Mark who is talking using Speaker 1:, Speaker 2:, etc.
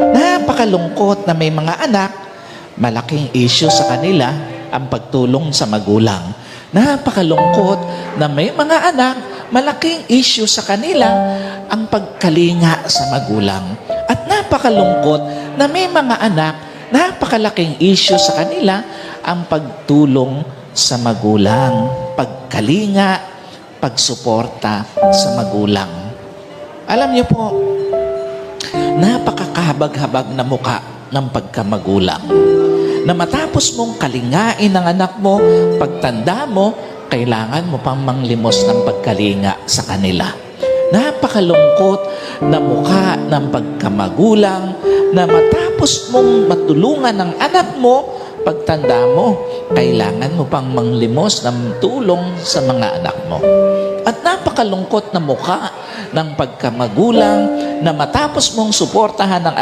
Speaker 1: Napakalungkot na may mga anak, malaking issue sa kanila ang pagtulong sa magulang. Napakalungkot na may mga anak, malaking issue sa kanila ang pagkalinga sa magulang. At napakalungkot na may mga anak, napakalaking issue sa kanila ang pagtulong sa magulang, pagkalinga, pagsuporta sa magulang. Alam niyo po, napakakahabag-habag na muka ng pagkamagulang. Na matapos mong kalingain ang anak mo, pagtanda mo, kailangan mo pang manglimos ng pagkalinga sa kanila. Napakalungkot na mukha ng pagkamagulang na matapos mong matulungan ang anak mo, pagtanda mo, kailangan mo pang manglimos ng tulong sa mga anak mo. At napakalungkot na mukha ng pagkamagulang na matapos mong suportahan ang anak